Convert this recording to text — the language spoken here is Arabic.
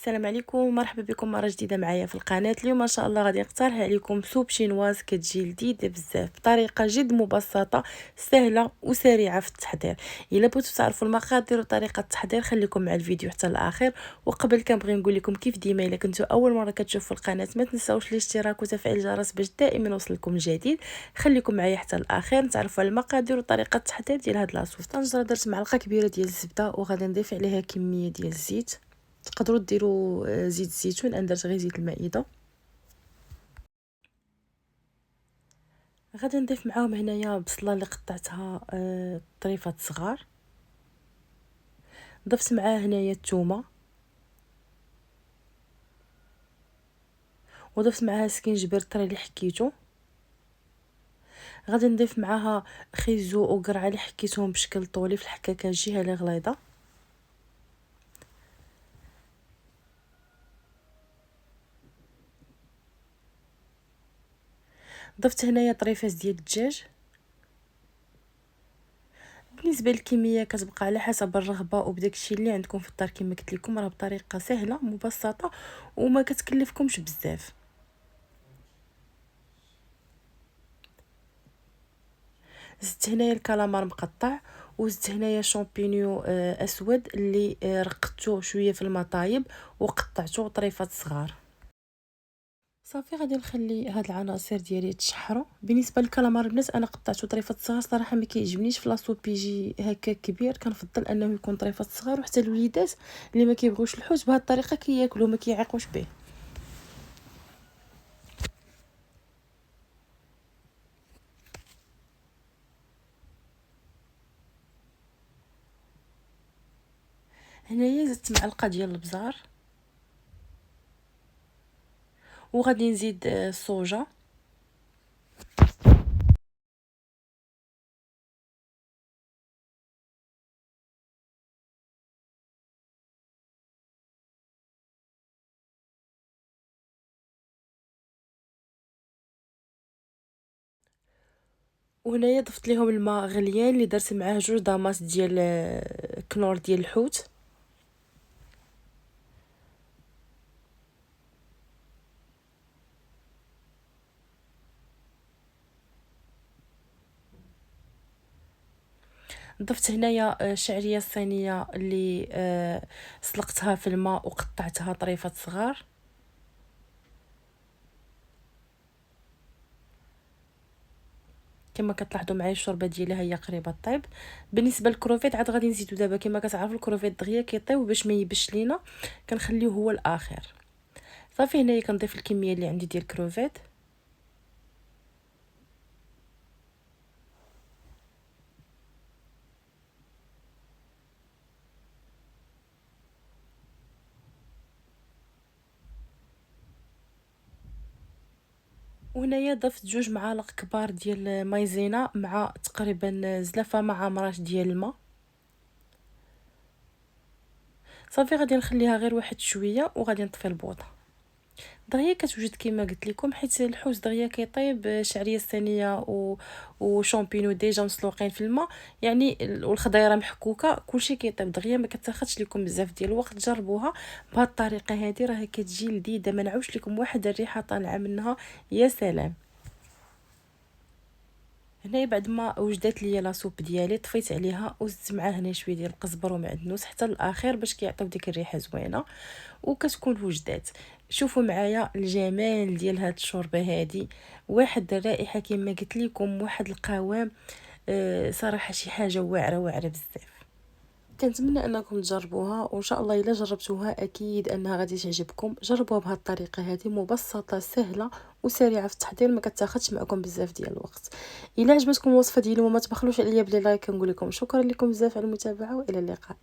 السلام عليكم، مرحبا بكم مره جديده معايا في القناه. اليوم ان شاء الله غادي نقترح عليكم سوب شينواز كتجي لذيذه بزاف بطريقه جد مبسطه سهله وسريعه في التحضير. الا بغيتوا تعرفوا المقادير وطريقه التحضير خليكم مع الفيديو حتى الاخر. وقبل كنبغي نقول لكم كيف ديما الا كنتوا اول مره كتشوفوا القناه ما تنساوش الاشتراك وتفعيل الجرس باش دائما يوصلكم الجديد. خليكم معايا حتى الاخر نتعرفوا على المقادير وطريقه التحضير ديال هاد لاصوص. طنجره درت معلقه كبيره ديال الزبده وغادي نضيف عليها كميه ديال الزيت. تقدروا ديروا زيت الزيتون، انا درت غير زيت المائده. غادي نضيف معاهم هنايا بصله اللي قطعتها طريفات صغار. ضفت معاه هنايا الثومه وضفت معاها سكينجبير طري اللي حكيتو. غادي نضيف معاها خيزو وقرعه اللي حكيتهم بشكل طولي في الحكاكه الجهه اللي غليظه. ضفت هنايا طريفات ديال الدجاج. بالنسبه للكميه كتبقى على حسب الرغبه وبداك الشيء اللي عندكم في الدار. كما قلت لكم راه بطريقه سهله مبسطه وما كتكلفكمش بزاف. زدت هنايا الكالامار مقطع وزدت هنايا شامبينيو اسود اللي رقدته شويه في الماء طايب وقطعته طريفات صغار. صافي غادي نخلي هاد العناصر ديالي يتشحروا. بالنسبه للكالامار البنات انا قطعته طريفات صغار، صراحه ما كيعجبنيش في لاصوب يجي هكا كبير، كنفضل انه يكون طريفات صغار. وحتى الوليدات اللي ما كيبغيوش الحوت بهذه الطريقه كياكلوا ما كيعيقوش به. هنايا زدت معلقه ديال البزار وغادي نزيد الصوجه. وهنايا ضفت ليهم الماء غليان اللي درت معاه 2 ضمات ديال كنور ديال الحوت. ضفت هنايا شعريه الصينيه اللي سلقتها في الماء وقطعتها طريفات صغار. كما كتلاحظوا معايا الشوربه ديالها هي قريبه طيب. بالنسبه للكروفيت عاد غادي نزيدو دابا. كما كتعرفوا الكروفيت دغيا كيطيب باش ما يبش لينا كنخليوه هو الاخر. صافي هنايا كنضيف الكميه اللي عندي ديال الكروفيت. وهنايا ضفت 2 معالق كبار ديال مايزينا مع تقريبا زلافه مع مرات ديال الماء. صافي غادي نخليها غير واحد شويه وغادي نطفي البوطه. دغيا كتوجد كما قلت لكم حيت الحوت دغيا كيطيب. شعريه الصينيه وشامبينو ديجا مسلوقين في الماء يعني والخضيره محكوكه كلشي كيطيب دغيا ما كتاخذش لكم بزاف ديال الوقت. جربوها بهذه الطريقه هذه راه كتجي لذيذه ما نعاودش لكم واحد الريحه طالعه منها يا سلام. هنا بعد ما وجدت ليا لاصوب ديالي طفيت عليها وزدت معاه هنا شويه ديال القزبر ومعدنوس حتى الاخير باش كيعطيو ديك الريحه زوينه وكتكون وجدات. شوفوا معايا الجمال ديال هاد الشوربه هادي، واحد الرائحه كما قلت لكم، واحد القوام صراحه شي حاجه واعره واعره بزاف. كنتمنى انكم تجربوها وان شاء الله الا جربتوها اكيد انها غادي تعجبكم. جربوها بهذه الطريقه هذه مبسطه سهله وسريعه في التحضير ما كتاخذش معكم بزاف ديال الوقت. الا عجبتكم الوصفه ديالي وما تبخلوش عليا بلي لايك. كنقول لكم شكرا لكم بزاف على المتابعه والى اللقاء.